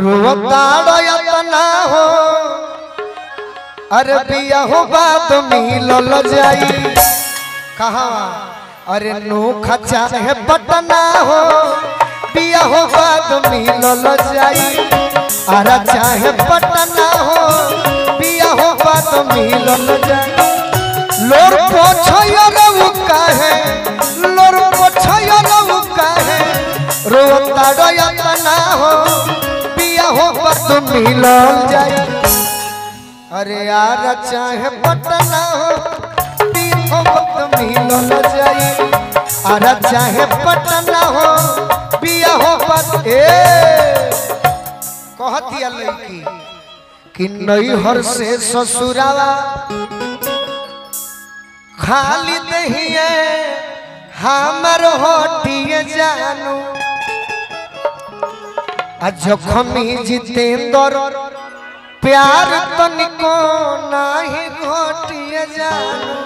रोताड़ो यतना हो अरे बिया हो बात मिलल जाई कहा अरे नोखा चाहे पटना हो बिया हो बात मिलल जाई अरे चाहे पटना हो बिया हो बात मिलल जाई लोर पोछयो रहू काहे लोर पोछयो रहू काहे रोताड़ो यतना हो बिया हो बात मिलल जाई अरे यार चाहे पटना हो बिया हो बात मिलल जाई अरे चाहे पटना हो बिया हो बात कहतिया लड़की कि नैहर से ससुरावा खाली दहिए हमर होटिए जानू जखमी जितेंद्र प्यार तनिको नाही घोटिए जानू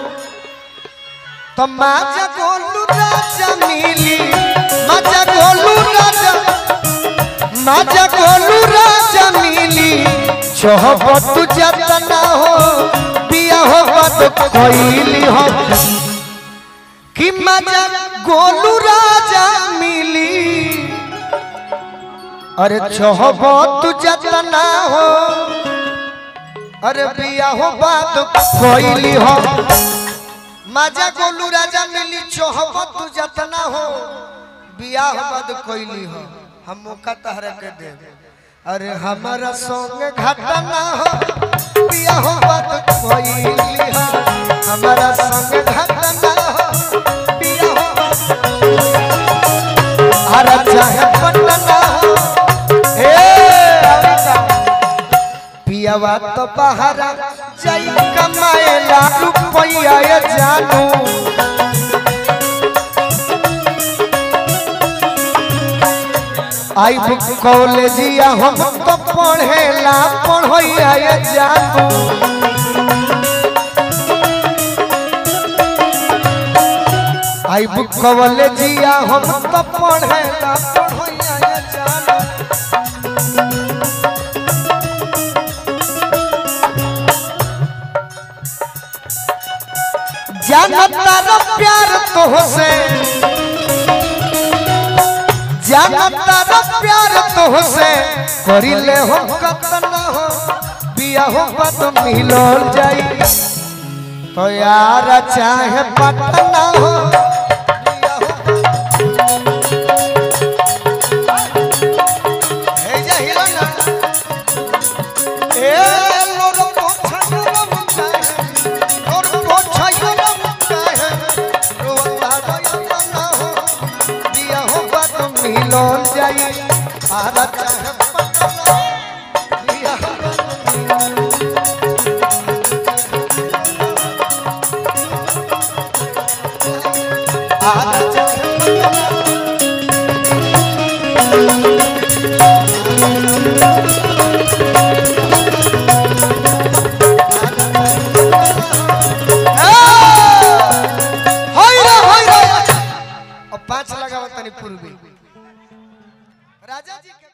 तो माजा गोलू राजा मिली माजा गोलू राजा मिली चहबत जतना हो बिया हो बात कोइली हो कि माजा गोलू राजा मिली अरे चहबत जतना हो अरे बिया हो बात कोइली हो माजा गोलू राजा मिली चहबत जतना हो बिया हो बात कोइली हो हम मौका तहरा के दे अरे हमारा संग घटना हो बिया हो बात कोइली हो हमारा संग घटना हो बिया हो अरे चाहे पटना हो पियावा तो बहरा जाई कमाएला रुपया जानू आई कॉलेजिया हम तो पढ़ेला पढ़ैया जानू आई कॉलेजिया हम तो पढ़ेला पढ़ैया जानू जानता प्यार तो से जानता प्यार तो से करिले हो कतना हो बिया हो बात मिलल जाई तो यार चाहे पटना हो बिया हो हे जा हिला ना ए लोर पोछयो रम चाहे लोर पोछयो रम चाहे रोताड़ो यतना हो बिया हो बात मिलल जाई आरा चाहे पटना बिया हो आरा चाहे और 5 लगावत तनी पूर्वी राजा जी के